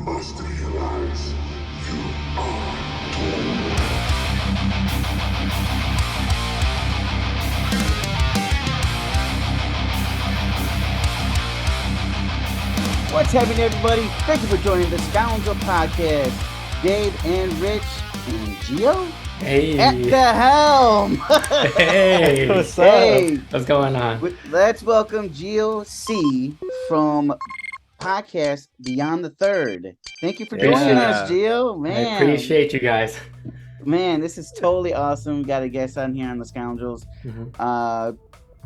must realize you are doomed. What's happening, everybody? Thank you for joining the Scoundrel Podcast. Dave and Rich and Gio Hey. at the helm. Hey. What's up? Hey, What's going on? let's welcome Gio C from podcast Beyond the Third. Thank you for joining Yeah. us, Gio. I Man, appreciate you guys. man, this is totally awesome. Got a guest on here on the Scoundrels.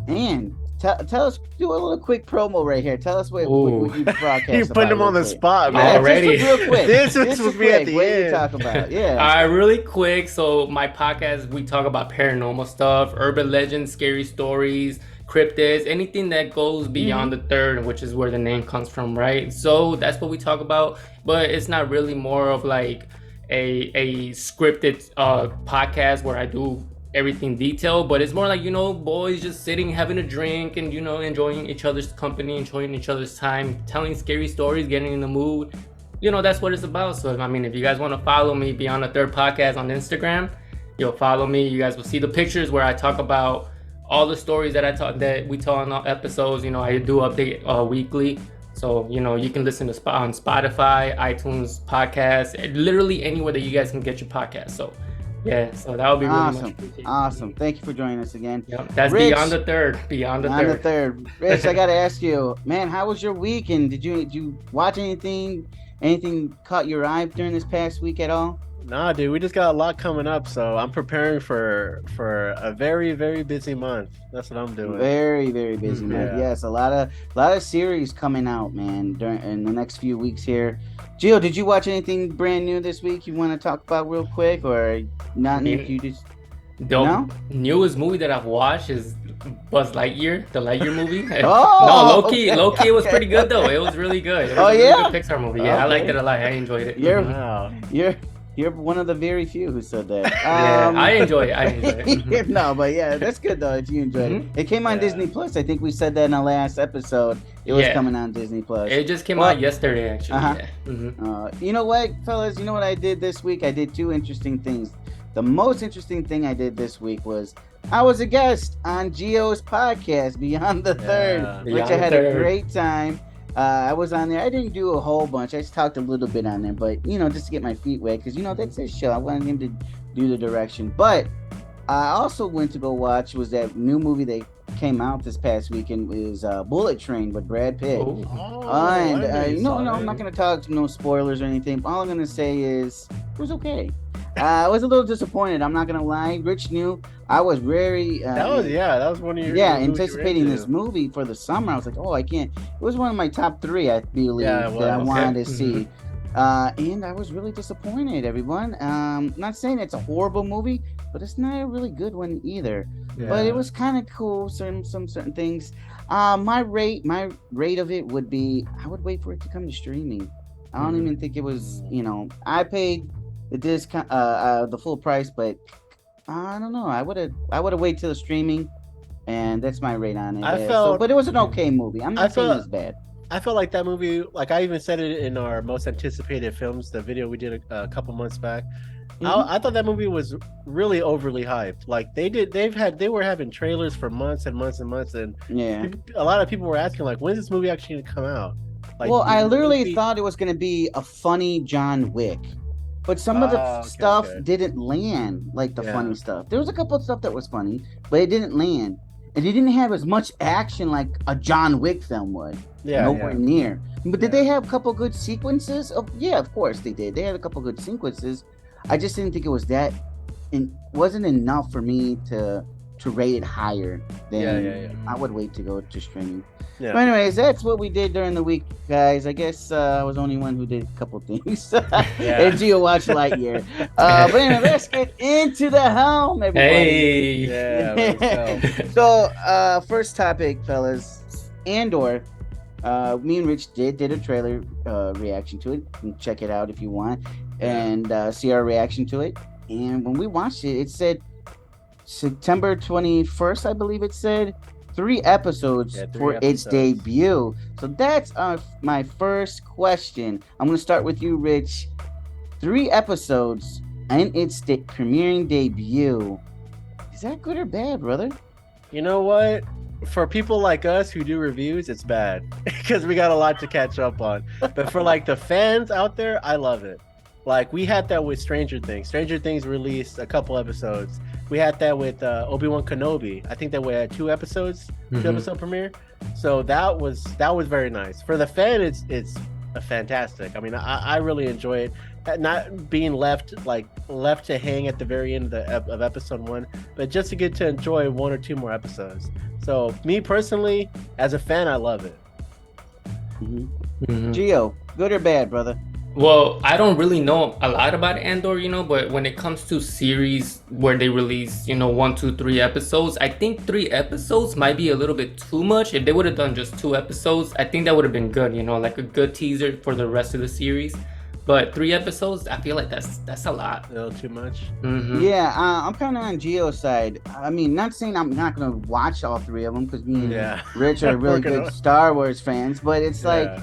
And tell us, do a little quick promo right here. Tell us what you broadcast. You put him on the spot, Yeah, man. Already. just real quick. This Just was real me quick. at the What do you end. talk about? Yeah. Really quick. So my podcast, we talk about paranormal stuff, urban legends, scary stories, cryptids, anything that goes beyond the third, which is where the name comes from, right? So that's what we talk about. But it's not really more of like a scripted podcast where I do everything detailed, but it's more like, boys just sitting, having a drink, and enjoying each other's company, enjoying each other's time, telling scary stories, getting in the mood. That's what it's about. So I mean, if you guys want to follow me Beyond the Third Podcast on Instagram, you'll follow me. You guys will see the pictures where I talk about all the stories that we tell on our episodes. I do update weekly. So, you can listen to on Spotify, iTunes podcast, literally anywhere that you guys can get your podcast. So yeah, so that would be really Awesome. much appreciated. Awesome. Thank you for joining us again. Yep, that's Rich, Beyond the Third. Beyond the Third. Rich, I gotta ask you, man, how was your week? And did you watch anything? Anything caught your eye during this past week at all? Nah, dude, we just got a lot coming up, so I'm preparing for a very, very busy month. That's what I'm doing. Very, very busy, man. Yeah. Yes, a lot of series coming out, man, in the next few weeks here. Gio, did you watch anything brand new this week you want to talk about real quick, or not? You just The newest movie that I've watched is Buzz Lightyear, the Lightyear movie. Oh, no, low key, it was pretty good though. It was really good. It was a really good Pixar movie. Yeah, I liked it a lot. I enjoyed it. Wow. You're one of the very few who said that. Yeah, I enjoy it. No, but yeah, that's good though if you enjoyed it. It came on Disney Plus. I think we said that in the last episode. It was coming on Disney Plus. It just came out yesterday, actually. You know what, fellas? You know what I did this week? I did two interesting things. The most interesting thing I did this week was I was a guest on Gio's podcast, Beyond the Third, which I had a great time. I was on there. I didn't do a whole bunch. I just talked a little bit on there, but just to get my feet wet, because that's his show. I wanted him to do the direction. But I also went to go watch was that new movie that came out this past weekend is Bullet Train with Brad Pitt. Oh. And I'm not gonna talk no spoilers or anything. All I'm gonna say is it was okay. I was a little disappointed. I'm not gonna lie. Rich knew I was very. That was one of your. Anticipating this movie for the summer. I was like, oh, I can't. It was one of my top three, I believe, that I wanted to see. And I was really disappointed, everyone. Not saying it's a horrible movie, but it's not a really good one either. Yeah. But it was kind of cool. Some certain things. My rate of it would be I would wait for it to come to streaming. I don't even think it was. I paid the discount, the full price, but I don't know. I would have waited till the streaming, and that's my rate on it. But it was an okay movie. I'm not saying it's bad. I felt like that movie, like I even said it in our most anticipated films, the video we did a couple months back. I thought that movie was really overly hyped. Like they were having trailers for months and months and months, and a lot of people were asking like, when's this movie actually gonna come out? Like, well, I literally thought it was gonna be a funny John Wick. But some of the stuff didn't land, like the funny stuff. There was a couple of stuff that was funny, but it didn't land. And it didn't have as much action like a John Wick film would. Nowhere near. But did they have a couple good sequences? Of course they did. They had a couple good sequences. I just didn't think it was that. It wasn't enough for me to rate it higher than I would wait to go to streaming. But anyways, that's what we did during the week, guys. I guess I was the only one who did a couple things. And Gio watched Lightyear. But anyway, let's get into the helm, everybody. Hey. let's go. So, first topic, fellas. Andor. Me and Rich did a trailer reaction to it. You can check it out if you want and see our reaction to it. And when we watched it, it said September 21st, I believe it said. 3 episodes Yeah, 3 for its episodes. debut. So that's my first question. I'm going to start with you, Rich. 3 episodes and its premiering debut. Is that good or bad, brother? You know what? For people like us who do reviews, it's bad because we got a lot to catch up on. But for like the fans out there, I love it. Like we had that with Stranger Things. Stranger Things released a couple episodes. We had that with Obi-Wan Kenobi. I think that we had 2 episodes, 2-episode premiere. So that was very nice. For the fan, it's a fantastic. I mean, I really enjoy it. Not being left to hang at the very end of episode 1, but just to get to enjoy 1 or 2 more episodes. So me personally, as a fan, I love it. Gio, good or bad, brother? Well, I don't really know a lot about Andor, but when it comes to series where they release, 1, 2, 3 episodes, I think 3 episodes might be a little bit too much. If they would have done just 2 episodes, I think that would have been good, like a good teaser for the rest of the series. But 3 episodes, I feel like that's a lot. A little too much. Yeah, I'm kind of on Gio's side. I mean, not saying I'm not going to watch all 3 of them because me and Rich are really good Star Wars fans, but it's like,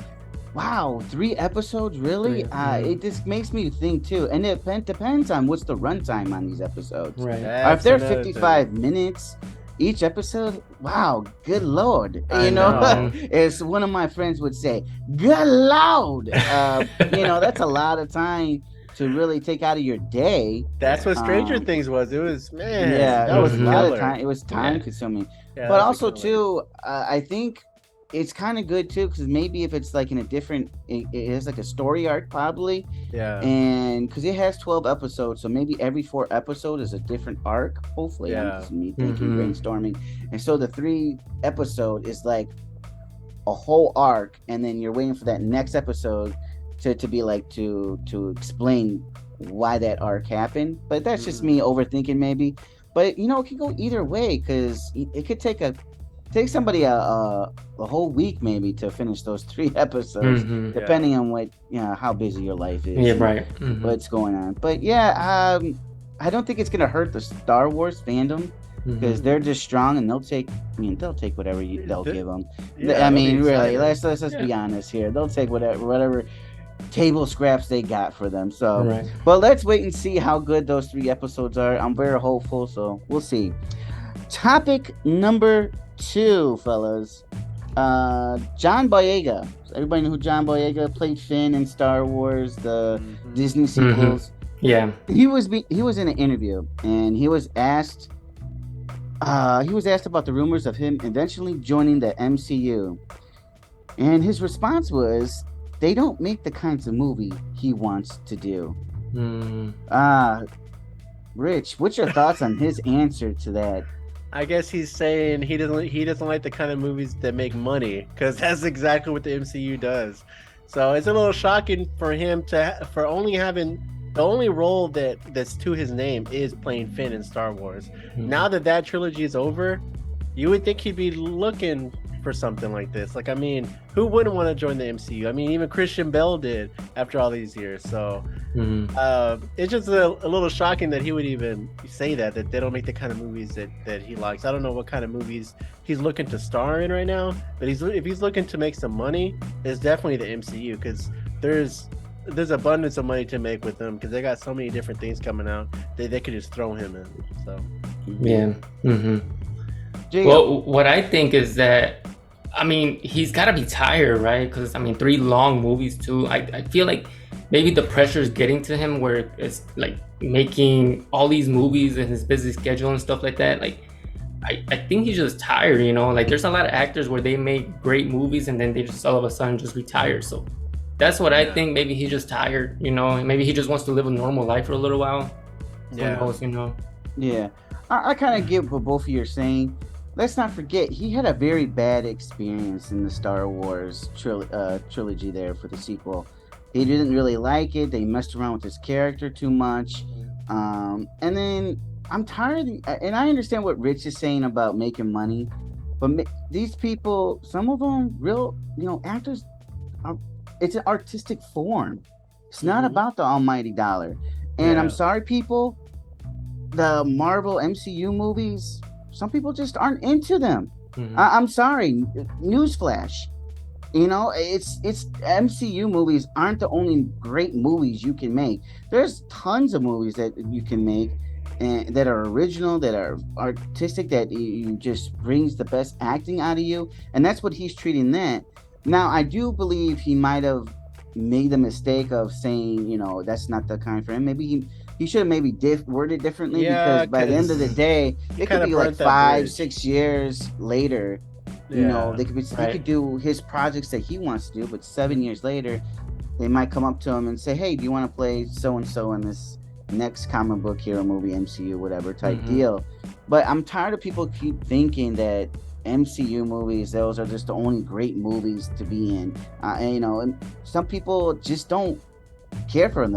wow, 3 episodes, really? It just makes me think too, and it depends on what's the runtime on these episodes. Right. If they're 55 minutes each episode, wow, good lord! As one of my friends would say, good lord. That's a lot of time to really take out of your day. That's what Stranger Things was. It was that was a lot of time. It was time consuming, but also too, I think it's kind of good too because maybe if it's like in a different, it has like a story arc probably. Yeah. And because it has 12 episodes, so maybe every 4 episodes is a different arc. Hopefully, I'm just me thinking, brainstorming, and so the 3 episode is like a whole arc, and then you're waiting for that next episode to be like to explain why that arc happened. But that's just me overthinking maybe. But it could go either way because it could take somebody a whole week maybe to finish those 3 episodes, depending on what how busy your life is. Yeah, right. What's going on? But I don't think it's gonna hurt the Star Wars fandom because they're just strong and they'll take whatever they'll give them. I mean, really, let's be honest here. They'll take whatever table scraps they got for them. So, but let's wait and see how good those 3 episodes are. I'm very hopeful, so we'll see. Topic number 2, fellas. John Boyega. Everybody know who John Boyega played Finn in Star Wars, the Disney sequels. Yeah. He was in an interview and he was asked about the rumors of him eventually joining the MCU. And his response was, they don't make the kinds of movie he wants to do. Rich, what's your thoughts on his answer to that? I guess he's saying he doesn't like the kind of movies that make money because that's exactly what the MCU does. So it's a little shocking for him for only having the only role that's to his name is playing Finn in Star Wars. Now that trilogy is over, you would think he'd be looking for something like this. Like, I mean, who wouldn't want to join the MCU? I mean, even Christian Bale did after all these years. So it's just a little shocking that he would even say that they don't make the kind of movies that he likes. I don't know what kind of movies he's looking to star in right now, but if he's looking to make some money, it's definitely the MCU because there's abundance of money to make with them because they got so many different things coming out they could just throw him in. So well, what I think is that, I mean, he's got to be tired, right? Because, I mean, 3 long movies, too. I feel like maybe the pressure is getting to him where it's like making all these movies and his busy schedule and stuff like that. Like, I think he's just tired, Like, there's a lot of actors where they make great movies and then they just all of a sudden just retire. So that's what I think. Maybe he's just tired, Maybe he just wants to live a normal life for a little while. Who knows, Yeah. I kind of get what both of you are saying. Let's not forget, he had a very bad experience in the Star Wars trilogy there for the sequel. He didn't really like it. They messed around with his character too much. And then I'm tired. And I understand what Rich is saying about making money. But these people, some of them, actors, it's an artistic form. It's not about the almighty dollar. And I'm sorry, people, the Marvel MCU movies, some people just aren't into them. I'm sorry, newsflash. It's MCU movies aren't the only great movies you can make. There's tons of movies that you can make and that are original, that are artistic, that you just brings the best acting out of you, and that's what he's treating that. Now, I do believe he might have made the mistake of saying, that's not the kind for him. Maybe he should have maybe worded differently, because by the end of the day, it could be like 5-6 years later. They could be, he could do his projects that he wants to do, but 7 years later, they might come up to him and say, "Hey, do you want to play so and so in this next comic book hero movie, MCU, whatever type deal?" But I'm tired of people keep thinking that MCU movies, those are just the only great movies to be in. And some people just don't care for them.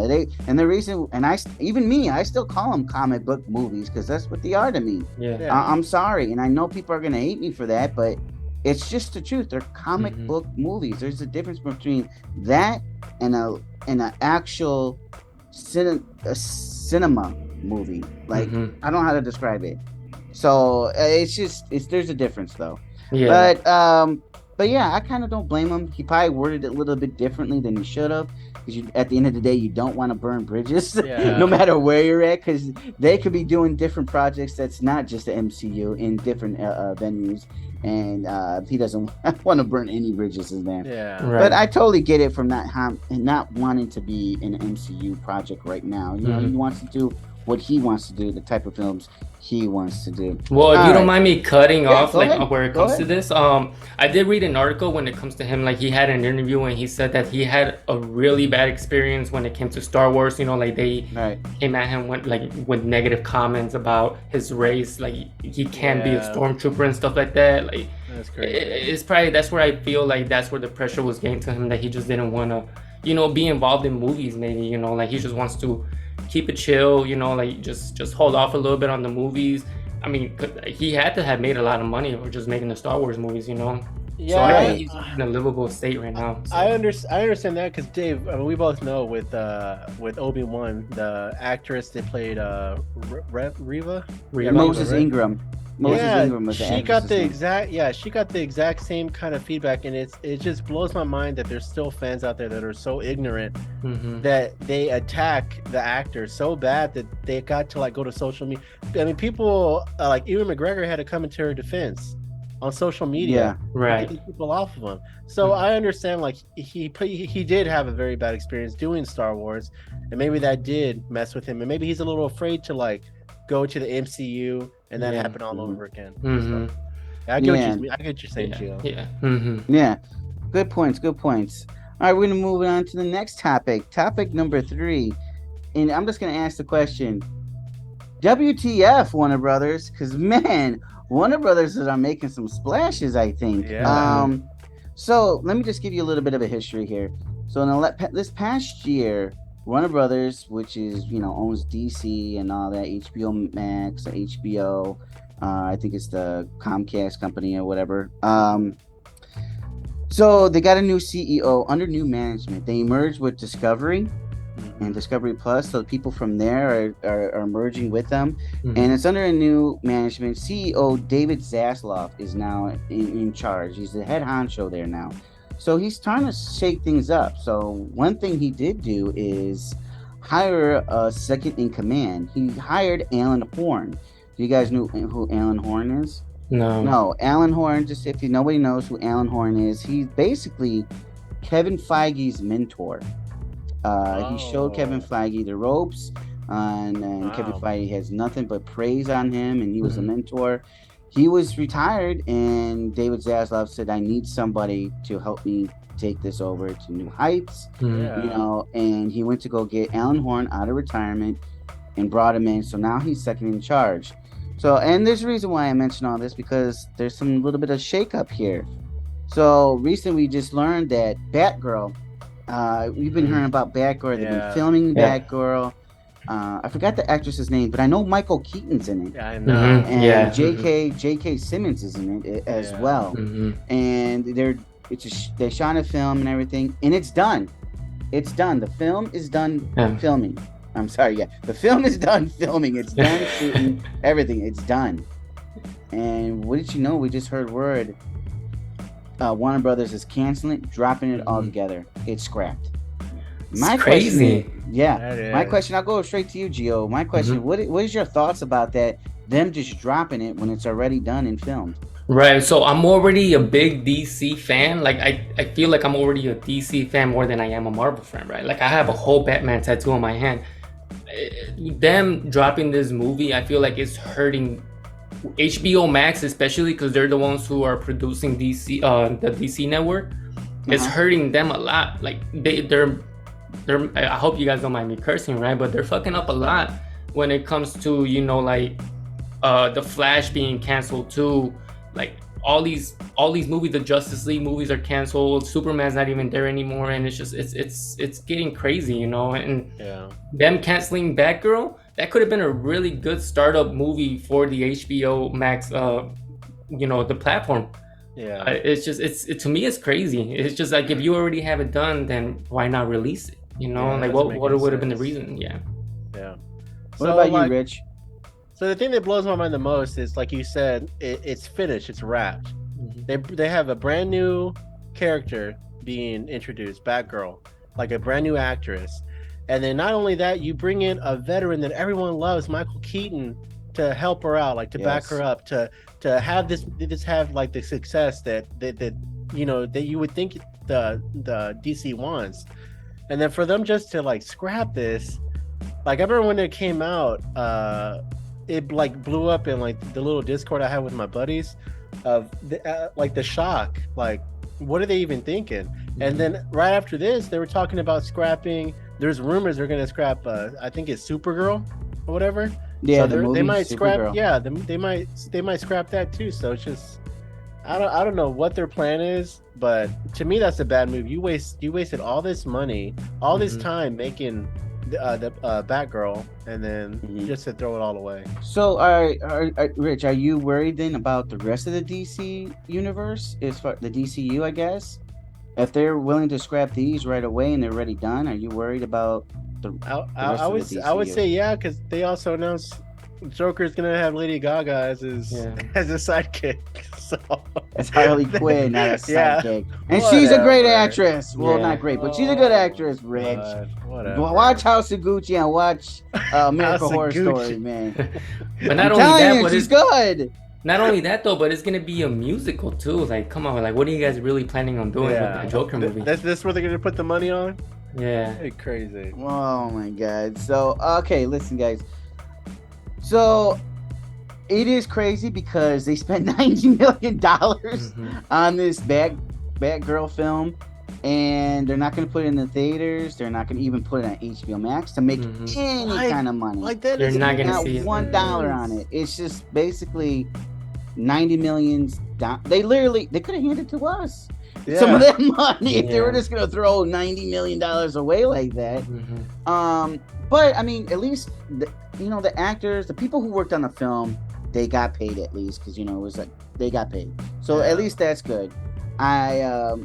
The reason, and I still call them comic book movies, because that's what they are to me. I'm sorry, and I know people are gonna hate me for that, but it's just the truth. They're comic book movies. There's a difference between that and an actual cinema movie. Like, I don't know how to describe it. So there's a difference though. But yeah, I kind of don't blame him. He probably worded it a little bit differently than he should have, because at the end of the day, you don't want to burn bridges, no matter where you're at, because they could be doing different projects that's not just the MCU in different venues, and he doesn't want to burn any bridges in there. But I totally get it from not wanting to be in an MCU project right now. He wants to do what he wants to do, the type of films he wants to do. Well, if you don't mind me cutting off, where it comes to this, I did read an article when it comes to him. Like, he had an interview and he said that he had a really bad experience when it came to Star Wars. Like, they came at him with negative comments about his race. Like, he can't be a stormtrooper and stuff like that. Like, that's crazy. That's where I feel like that's where the pressure was getting to him, that he just didn't want to, be involved in movies. Maybe, like, he just wants to keep it chill, like just hold off a little bit on the movies. I mean, he had to have made a lot of money or just making the Star Wars movies, So I think he's in a livable state right now. So. I understand that, because Dave, we both know with Obi-Wan, the actress that played Reva Moses Ingram. She got the exact same kind of feedback, and it just blows my mind that there's still fans out there that are so ignorant that they attack the actor so bad that they got to go to social media. I mean, people like Ewan McGregor had to come into her defense on social media, getting people off of him. So I understand, he did have a very bad experience doing Star Wars, and maybe that did mess with him, and maybe he's a little afraid to go to the MCU and that happen all over again. So, I get what you're saying, Gio. Yeah. Good points. All right, we're gonna move on to the next topic. Topic number 3, and I'm just gonna ask the question: WTF, Warner Brothers? Because man, Warner Brothers are making some splashes, I think. So let me just give you a little bit of a history here. So in this past year, Warner Brothers, which is, owns DC and all that, HBO Max, HBO, I think it's the Comcast company or whatever. So they got a new CEO under new management. They merged with Discovery and Discovery Plus, so the people from there are merging with them. And it's under a new management. CEO David Zaslav is now in charge. He's the head honcho there now. So he's trying to shake things up. So one thing he did do is hire a second in command. He hired Alan Horn. Do you guys know who Alan Horn is? No. Alan Horn, just if nobody knows who Alan Horn is, he's basically Kevin Feige's mentor. He showed Kevin Feige the ropes, and Kevin Feige has nothing but praise on him, and he was a mentor. He was retired, and David Zaslav said, "I need somebody to help me take this over to new heights." And he went to go get Alan Horn out of retirement and brought him in. So now he's second in charge. So, and there's a reason why I mention all this, because there's some little bit of shakeup here. So recently we just learned that Batgirl, we've been hearing about Batgirl. They've been filming Batgirl. I forgot the actress's name, but I know Michael Keaton's in it. Yeah, I know. And J.K. Simmons is in it as well. And they shot a film and everything, and it's done. It's done. The film is done filming. I'm sorry, the film is done filming. It's done shooting everything. It's done. And what did you know? We just heard word. Warner Brothers is canceling it, dropping it altogether. It's scrapped. My crazy. Question, my question. I'll go straight to you, Gio. My question: What is your thoughts about that? Them just dropping it when it's already done and filmed. Right. So I'm already a big DC fan. Like I feel like I'm already a DC fan more than I am a Marvel fan. Right. Like I have a whole Batman tattoo on my hand. Them dropping this movie, I feel like it's hurting HBO Max, especially because they're the ones who are producing DC, the DC network. It's hurting them a lot. Like they're. I hope you guys don't mind me cursing, right? But they're fucking up a lot when it comes to, you know, like the Flash being canceled too. Like all these movies, the Justice League movies are canceled. Superman's not even there anymore, and it's just it's getting crazy, you know. And them canceling Batgirl, that could have been a really good startup movie for the HBO Max, you know, the platform. Yeah, it's just to me it's crazy. It's just like if you already have it done, then why not release it? You know, like what would have been the reason? Yeah. What about you, Rich? So the thing that blows my mind the most is, like you said, it's finished, it's wrapped. They have a brand new character being introduced, Batgirl, like a brand new actress, and then not only that, you bring in a veteran that everyone loves, Michael Keaton, to help her out, like to back her up, to have this have like the success that you know that you would think the DC wants, and then for them just to like scrap this, like I remember when it came out, it like blew up in like the little Discord I had with my buddies of like the shock, like what are they even thinking? And then right after this, they were talking about scrapping. There's rumors they're gonna scrap. I think it's Supergirl or whatever. Yeah, so they might scrap. Supergirl. Yeah, they might scrap that too. So it's just I don't know what their plan is, but to me that's a bad move. You wasted all this money, all this time making the Batgirl, and then just to throw it all away. So, Rich, are you worried then about the rest of the DC universe, as far the DCU, I guess? If they're willing to scrap these right away and they're already done, are you worried about the rest of the DCU? I would say yeah, because they also announced Joker's gonna have Lady Gaga as his sidekick. So it's Harley Quinn, not a sidekick, and she's a great actress. Well, not great, but she's a good actress. Rich, watch House of Gucci and watch American Horror Story, man. But not only that, but she's good. Not only that though, but it's gonna be a musical too. Like, come on, like, what are you guys really planning on doing with the Joker movie? That's where they're gonna put the money on. Yeah, it's crazy. Oh my god. So okay, listen, guys. So it is crazy because they spent $90 million on this Batgirl film, and they're not going to put it in the theaters. They're not going to even put it on HBO Max to make any kind of money. Like that, they're not going to see $1 on it. It's just basically $90 million. They could have handed it to us. Yeah. Some of that money if they were just going to throw $90 million away like that. But I mean, at least the actors, the people who worked on the film, they got paid at least, because it was like they got paid. So at least that's good. I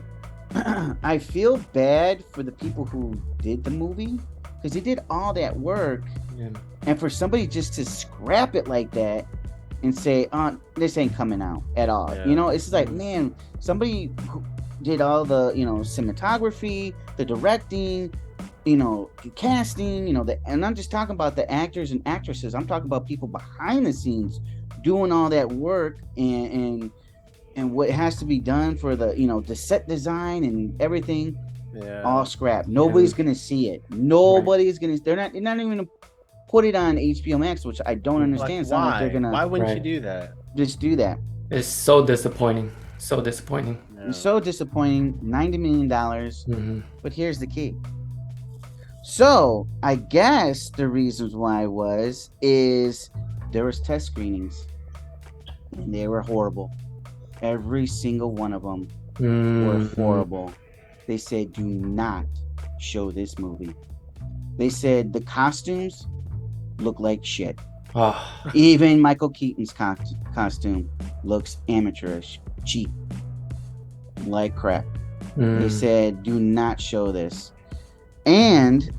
feel bad for the people who did the movie, because they did all that work, and for somebody just to scrap it like that and say, this ain't coming out at all. It's just like, man, somebody who did all the cinematography, the directing, casting, and I'm just talking about the actors and actresses. I'm talking about people behind the scenes doing all that work and what has to be done for the set design and everything. All scrap. Nobody's gonna see it. Nobody's gonna. They're not even gonna put it on HBO Max, which I don't understand. Like, why? They're gonna. Why wouldn't you do that? Just do that. It's so disappointing. So disappointing. It's so disappointing. $90 million. But here's the key. So I guess the reasons why is there was test screenings, and they were horrible. Every single one of them were horrible. They said, do not show this movie. They said the costumes look like shit. Even Michael Keaton's costume looks amateurish, cheap, like crap. They said, do not show this. And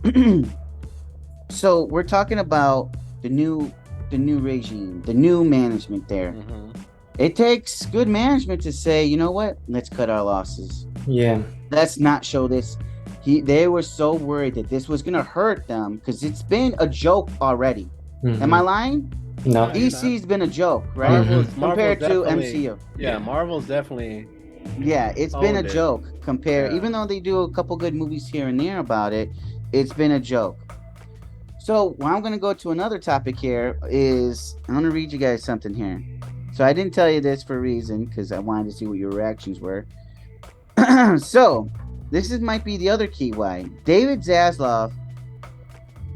so we're talking about the new the new regime, the new management there. It takes good management to say, you know what, let's cut our losses. Yeah. Let's not show this. They were so worried that this was gonna hurt them because it's been a joke already. Am I lying? No. DC's been a joke, right? Compared to MCU. Yeah, Marvel's definitely. Yeah, it's been a joke compared. Even though they do a couple good movies here and there about it, it's been a joke. So I'm gonna go to another topic here. I'm gonna read you guys something here. So I didn't tell you this for a reason because I wanted to see what your reactions were. So this might be the other key why. David Zaslav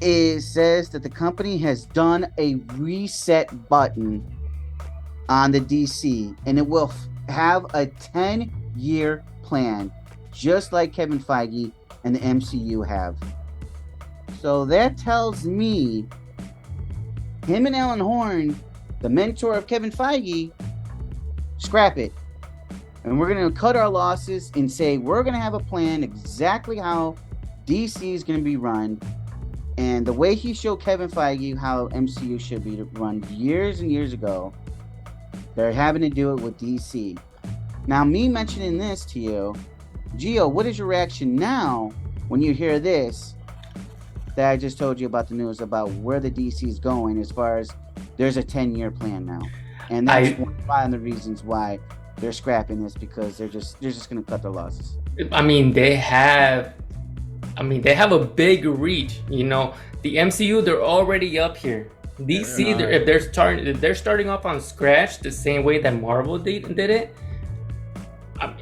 says that the company has done a reset button on the DC and it will have a 10-year plan, just like Kevin Feige and the MCU have. So that tells me him and Alan Horn, the mentor of Kevin Feige, scrap it. And we're going to cut our losses and say we're going to have a plan exactly how DC is going to be run. And the way he showed Kevin Feige how MCU should be run years and years ago, they're having to do it with DC. Now, me mentioning this to you, Gio, what is your reaction now when you hear this that I just told you about the news about where the DC is going as far as there's a 10-year plan now? And that's one of the reasons why they're scrapping this, because they're just going to cut their losses. I mean, they have a big reach. You know, the MCU, they're already up here. DC, if they're starting off on scratch the same way that Marvel did it.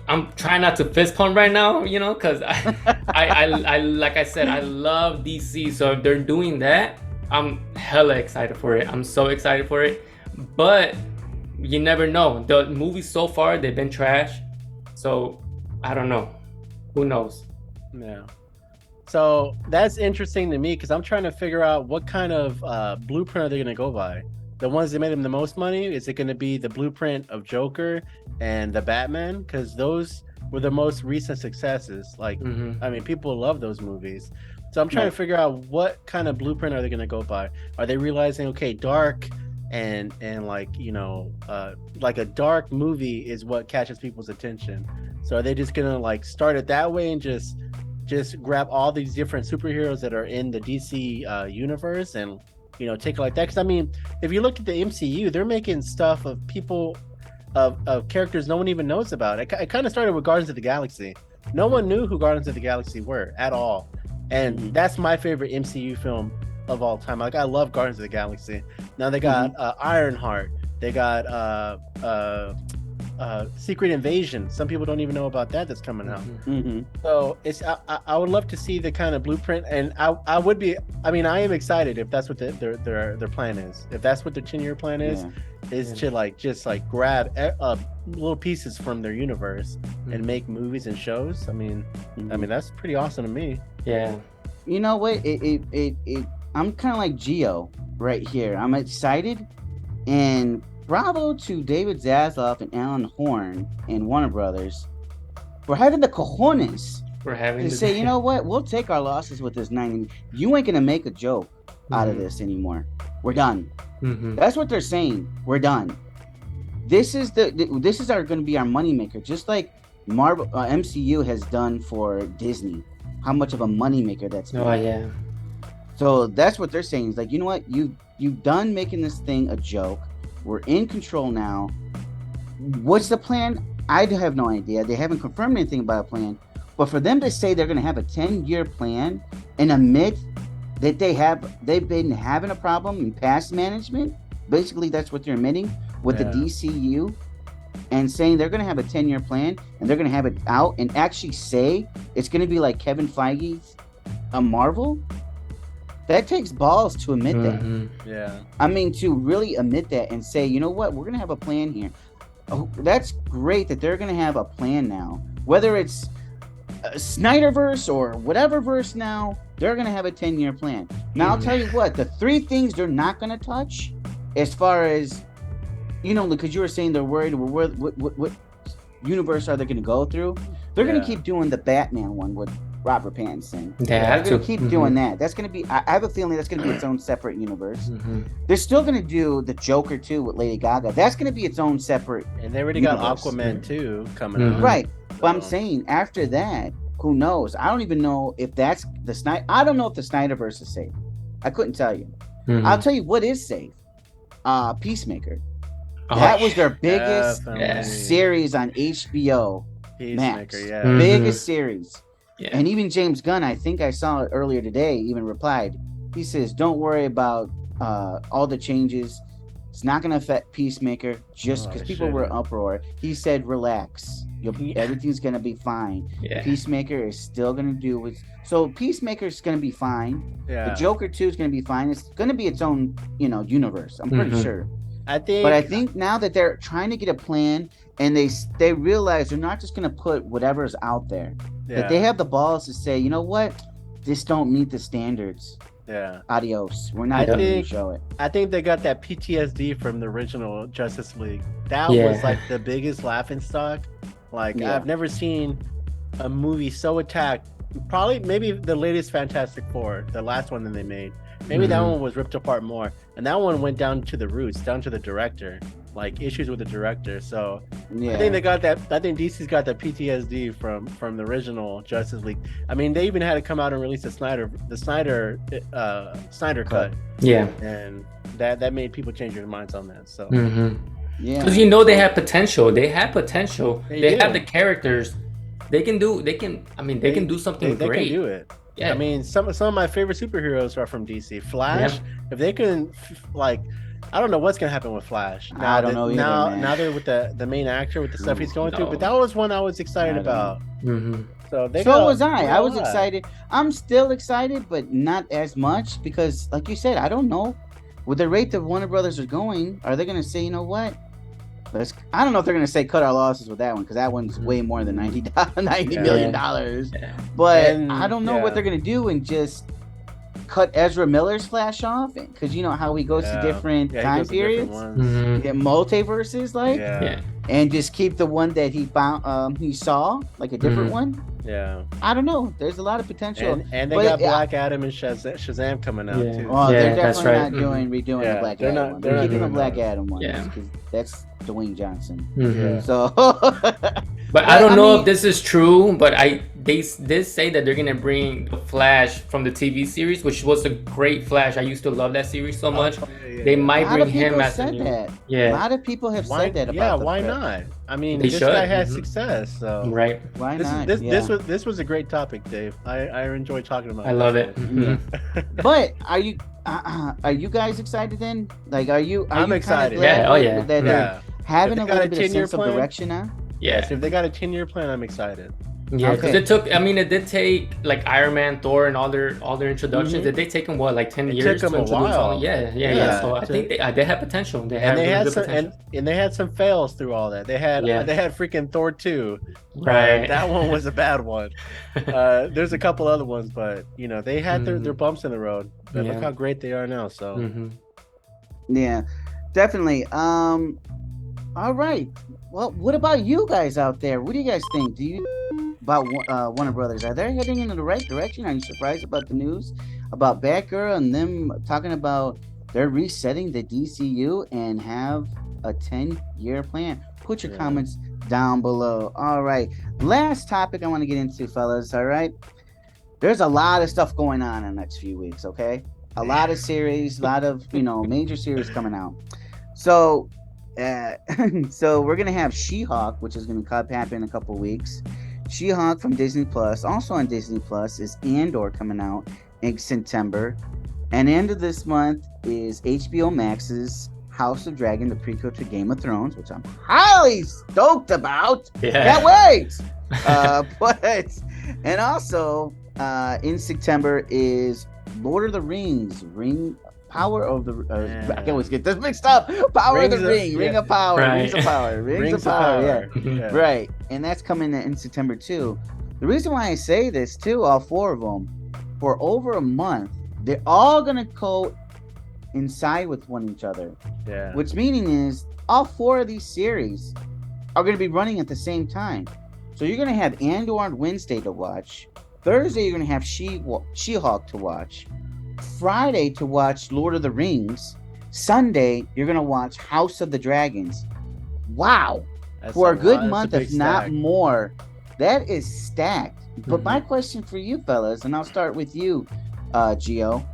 I'm trying not to fist pump right now, you know, because I like I said, I love DC. So if they're doing that, I'm hella excited for it. I'm so excited for it. But you never know. The movies so far, they've been trash. So I don't know. Who knows? Yeah. So that's interesting to me because I'm trying to figure out what kind of blueprint are they going to go by. The ones that made them the most money, is it going to be the blueprint of Joker and the Batman? Because those were the most recent successes. Like, I mean, people love those movies. So I'm trying to figure out what kind of blueprint are they going to go by? Are they realizing, okay, dark and like, you know, like a dark movie is what catches people's attention. So are they just going to like start it that way and just grab all these different superheroes that are in the DC universe and, you know, take it like that? Because I mean, if you look at the MCU, they're making stuff of people of characters no one even knows about. It kind of started with Guardians of the Galaxy. No one knew who Guardians of the Galaxy were at all, and that's my favorite MCU film of all time. Like, I love Guardians of the Galaxy. Now they got Ironheart. They got Secret Invasion. Some people don't even know about that. That's coming out. So it's I would love to see the kind of blueprint, and I would be. I mean, I am excited if that's what their plan is. If that's what their 10-year plan is to like just like grab little pieces from their universe and make movies and shows. I mean, that's pretty awesome to me. Yeah. You know what? I'm kind of like Gio right here. I'm excited, and bravo to David Zaslav and Alan Horn and Warner Brothers for having the cojones to say, you know what, we'll take our losses with this 90. You ain't gonna make a joke out of this anymore. We're done. That's what they're saying. We're done. This is going to be our moneymaker, just like Marvel MCU has done for Disney. How much of a moneymaker that's been. Oh yeah. So that's what they're saying. Is like, you know what, you've done making this thing a joke. We're in control now. What's the plan? I have no idea. They haven't confirmed anything about a plan. But for them to say they're going to have a 10-year plan and admit that they've been having a problem in past management, basically that's what they're admitting with the DCU, and saying they're going to have a 10-year plan and they're going to have it out and actually say it's going to be like Kevin Feige's Marvel. That takes balls to admit that. Yeah. I mean, to really admit that and say, you know what, we're going to have a plan here. Oh, that's great that they're going to have a plan now. Whether it's Snyderverse or whatever verse now, they're going to have a 10-year plan. Now, I'll tell you what, the 3 things they're not going to touch as far as, you know, because you were saying they're worried, what universe are they going to go through? They're going to keep doing the Batman one with Robert Pattinson. They They're have gonna to keep doing that. That's gonna be. I have a feeling that's gonna be its own separate universe. They're still gonna do the Joker too with Lady Gaga. That's gonna be its own separate. And they already universe. got Aquaman too coming out. Right, but I'm So- saying after that, who knows? I don't even know if that's the Snyder. I don't know if the Snyderverse is safe. I couldn't tell you. I'll tell you what is safe. Peacemaker. That was their biggest series on HBO Max. Peacemaker, yeah. Biggest series. Yeah. And even James Gunn, I think I saw it earlier today, even replied. He says, "Don't worry about all the changes. It's not going to affect Peacemaker just because people were uproar." He said, "Relax. Everything's going to be fine. Yeah. Peacemaker is still going to do what's so. Peacemaker is going to be fine. Yeah. The Joker 2 is going to be fine. It's going to be its own, universe. I'm pretty sure. I think now that they're trying to get a plan, and they realize they're not just going to put whatever's out there. That they have the balls to say, you know what, this don't meet the standards. Yeah. Adios. We're not going to show it. I think they got that PTSD from the original Justice League. That was like the biggest laughing stock. Like I've never seen a movie so attacked. Probably maybe the latest Fantastic Four, the last one that they made. Maybe that one was ripped apart more, and that one went down to the roots, down to the director, like issues with the director. So I think they got that. I think DC's got that PTSD from the original Justice League. I mean, they even had to come out and release the Snyder cut. Yeah, and that made people change their minds on that. So yeah, because they have potential. They have potential. They have the characters. They can do. They can do something great. They can do it. Yeah. I mean, some of my favorite superheroes are from DC. Flash, if they can, I don't know what's gonna happen with Flash. Now, I don't know either, man. Now they're with the main actor with the stuff he's going through. But that was one I was excited about. So was I. I was excited. I'm still excited, but not as much because, like you said, I don't know. With the rate that Warner Brothers are going, are they gonna say, you know what? I don't know if they're going to say cut our losses with that one because that one's way more than $90 million. Yeah. But I don't know what they're going to do and just cut Ezra Miller's Flash off because you know how he goes to different time periods, multiverses, and just keep the one that he found, he saw like a different one. Yeah, I don't know. There's a lot of potential, and they got Black Adam and Shazam coming out too. Oh, they're definitely not redoing the Black Adam one. They're keeping the Black Adam one because that's Dwayne Johnson. So, but I don't know if this is true. But they did say that they're gonna bring the Flash from the TV series, which was a great Flash. I used to love that series so much. They might bring him as a new. A lot of people have said that about. Yeah, why not? I mean, this guy had success, so right. Why not? This was a great topic, Dave. I enjoyed talking about. I love it. But are you guys excited then? Like, I'm excited. That having a little bit of sense of direction now. Yes, if they got a 10-year plan, I'm excited. Yeah, because it did take like Iron Man, Thor, and all their introductions. Did they take them like 10 years? Took them a while. Yeah. So I think they have potential. They had some, and they had some fails through all that. They had freaking Thor 2. Right. That one was a bad one. There's a couple other ones, but they had their bumps in the road. But look how great they are now. So yeah, definitely. All right. Well, what about you guys out there? What do you guys think? About Warner Brothers? Are they heading in the right direction? Are you surprised about the news about Batgirl and them talking about they're resetting the DCU and have a 10-year plan? Put your comments down below. All right. Last topic I want to get into, fellas. All right. There's a lot of stuff going on in the next few weeks. Okay. A lot of series, a lot of major series coming out. So. So we're gonna have She-Hulk, which is gonna happen in a couple of weeks. She-Hulk from Disney Plus. Also on Disney Plus is Andor coming out in September. And end of this month is HBO Max's House of Dragon, the prequel to Game of Thrones, which I'm highly stoked about. Can't wait. And also in September is Lord of the Rings, Power of the I can always get this mixed up. Power of the Ring, Ring of Power, Rings of Power, Rings of Power. Yeah. Right. And that's coming in September too. The reason why I say this too, all four of them, for over a month, they're all gonna coincide with each other. Yeah. Which meaning is all four of these series are gonna be running at the same time. So you're gonna have Andor on Wednesday to watch, Thursday, you're going to have She-Hulk to watch. Friday, to watch Lord of the Rings. Sunday, you're going to watch House of the Dragons. Wow. For a good month, if not more. That is stacked. But my question for you fellas, and I'll start with you, Gio,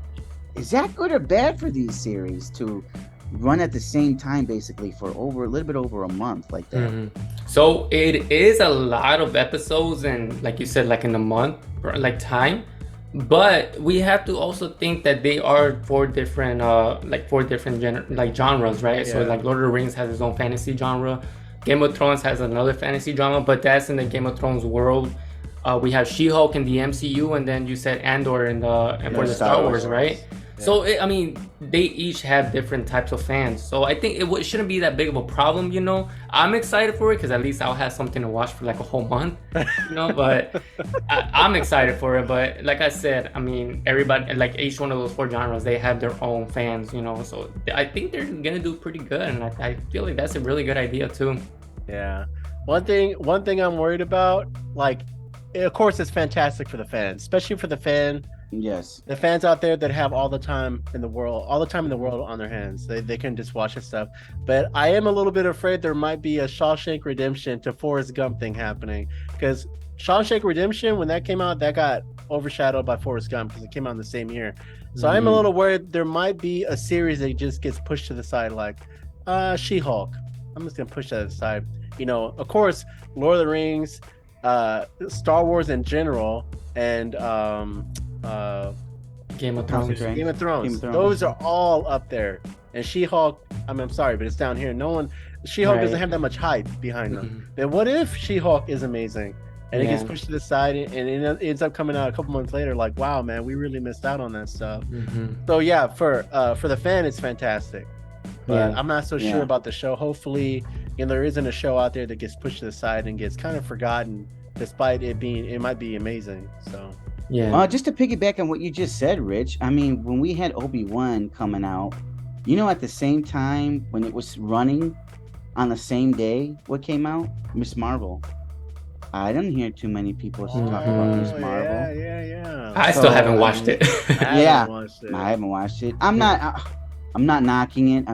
is that good or bad for these series to run at the same time, basically, for a little bit over a month like that? So it is a lot of episodes, and like you said, like in a month, like time. But we have to also think that they are four different genres, right? Yeah. So like Lord of the Rings has its own fantasy genre. Game of Thrones has another fantasy genre, but that's in the Game of Thrones world. We have She-Hulk in the MCU, and then you said Andor for the Star Wars, right? Yeah. So they each have different types of fans. So I think it shouldn't be that big of a problem, you know. I'm excited for it because at least I'll have something to watch for like a whole month, you know. But I'm excited for it. But like I said, everybody, like each one of those four genres, they have their own fans, you know. So I think they're gonna do pretty good, and I feel like that's a really good idea too. Yeah. One thing I'm worried about, like, of course, it's fantastic for the fans, especially for the fans out there that have all the time in the world on their hands. They can just watch this stuff. But I am a little bit afraid there might be a Shawshank Redemption to Forrest Gump thing happening, because Shawshank Redemption, when that came out, that got overshadowed by Forrest Gump because it came out in the same year. So I'm a little worried there might be a series that just gets pushed to the side, like She-Hulk. I'm just gonna push that aside. You know, of course, Lord of the Rings, Star Wars in general, and Game of Thrones. Those are all up there. And She-Hulk, I'm sorry, but it's down here. She-Hulk doesn't have that much hype behind them. Then what if She-Hulk is amazing and it gets pushed to the side and it ends up coming out a couple months later, like, wow, man, we really missed out on that stuff. So yeah, for the fan, it's fantastic. But I'm not so sure about the show. Hopefully, there isn't a show out there that gets pushed to the side and gets kind of forgotten, despite it might be amazing. So just to piggyback on what you just said, Rich, when we had Obi-Wan coming out, at the same time when it was running on the same day, what came out? Miss Marvel. I didn't hear too many people talk about Miss Marvel. Yeah. I still haven't watched it. I haven't watched it. I'm not knocking it.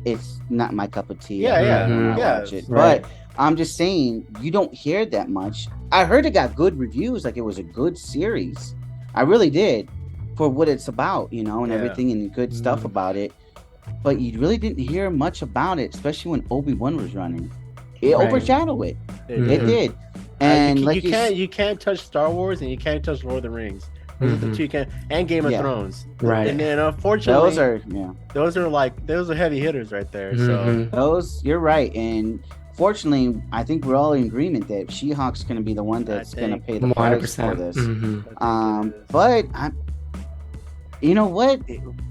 It's not my cup of tea. Watch it. Right. But I'm just saying, you don't hear it that much. I heard it got good reviews, like it was a good series. I really did, for what it's about, and everything, and good stuff about it. But you really didn't hear much about it, especially when Obi-Wan was running. It overshadowed it. It did. And you can't touch Star Wars, and you can't touch Lord of the Rings. Those are the two and Game of Thrones. Right. And then unfortunately those are heavy hitters right there. So you're right. And fortunately, I think we're all in agreement that She-Hulk's going to be the one that's going to pay the price for this. But you know what?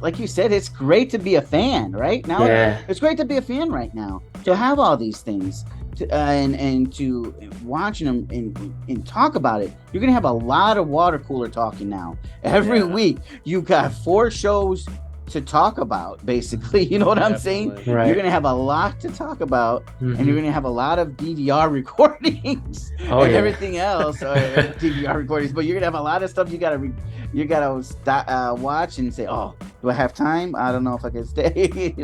Like you said, it's great to be a fan right now. It's great to be a fan right now, to have all these things and to watch them and talk about it. You're gonna have a lot of water cooler talking now. Every week you got 4 shows to talk about, basically. You know what I'm saying? Right. You're gonna have a lot to talk about, and you're gonna have a lot of DVR recordings and everything else, or DVR recordings. But you're gonna have a lot of stuff you gotta watch and say, "Oh, do I have time? I don't know if I can stay."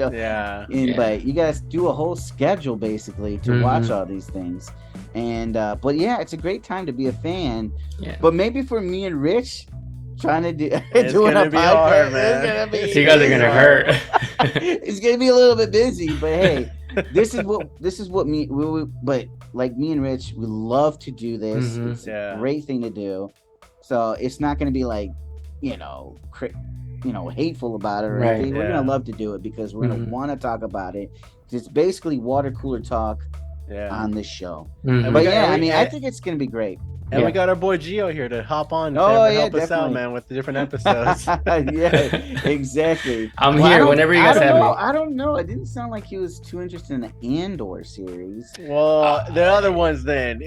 But you guys do a whole schedule basically to watch all these things, and but it's a great time to be a fan. But maybe for me and Rich, trying to doing a podcast, hard, man. So you guys are gonna hurt. It's gonna be a little bit busy, but hey, this is what but like me and Rich, we love to do this. It's a great thing to do. So it's not gonna be like, hateful about it or anything. We're gonna love to do it because we're gonna want to talk about it. It's basically water cooler talk on this show. But I think it's gonna be great. And we got our boy Gio here to hop on to help us out, man, with the different episodes. Exactly. I'm here whenever you guys have me. I don't know. It didn't sound like he was too interested in the Andor'S series. Well, the other ones then.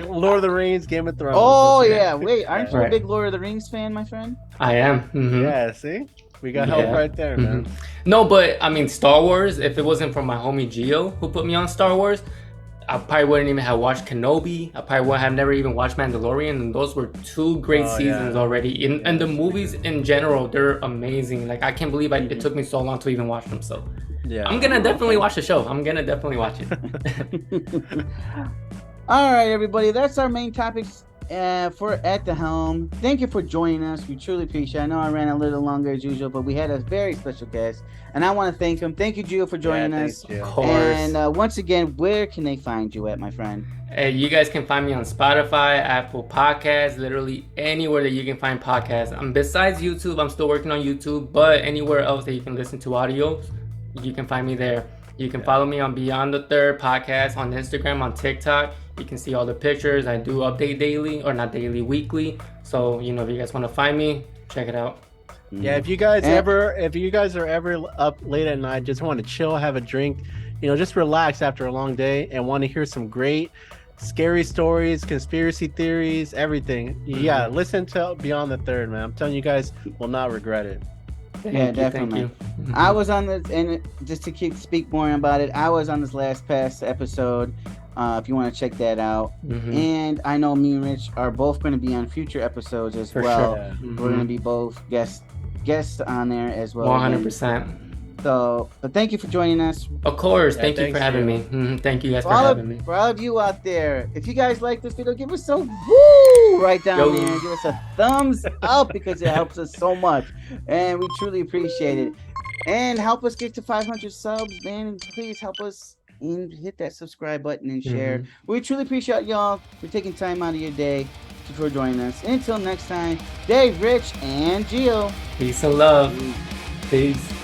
Lord of the Rings, Game of Thrones. Oh, yeah. Wait, aren't you a big Lord of the Rings fan, my friend? I am. Yeah, see? We got help right there, man. No, but Star Wars, if it wasn't for my homie Gio who put me on Star Wars, I probably wouldn't even have watched Kenobi. I probably would have never even watched Mandalorian, and those were 2 great seasons already. And the movies in general, they're amazing. Like I can't believe it took me so long to even watch them. So I'm gonna definitely watch the show. I'm gonna definitely watch it. All right, everybody, that's our main topics for At the Helm. Thank you for joining us. We truly appreciate it. I know I ran a little longer as usual, but we had a very special guest, and I want to thank him. Thank you, Gio, for joining us. Of course. And once again, where can they find you at, my friend? Hey, you guys can find me on Spotify, Apple Podcasts, literally anywhere that you can find podcasts. Besides YouTube, I'm still working on YouTube, but anywhere else that you can listen to audio, you can find me there. You can follow me on Beyond the Third podcast on Instagram, on TikTok. You can see all the pictures. I do update daily, or not daily, weekly. So, if you guys want to find me, check it out. Yeah, if you guys are ever up late at night, just want to chill, have a drink, just relax after a long day, and want to hear some great scary stories, conspiracy theories, everything. Yeah, listen to Beyond the Third, man. I'm telling you guys will not regret it. Definitely. I was on this, and just to speak more about it, I was on this past episode. If you want to check that out, and I know me and Rich are both going to be on future episodes as well. Sure. We're going to be both guests on there as well. 100%. So, but thank you for joining us. Of course. Thank you for having me. Thank you guys for having me. For all of you out there, if you guys like this video, give us a woo right down there. Give us a thumbs up because it helps us so much. And we truly appreciate it. And help us get to 500 subs, man. And please help us and hit that subscribe button and share. We truly appreciate y'all for taking time out of your day for joining us. Until next time, Dave, Rich, and Gio. Peace and love. Peace.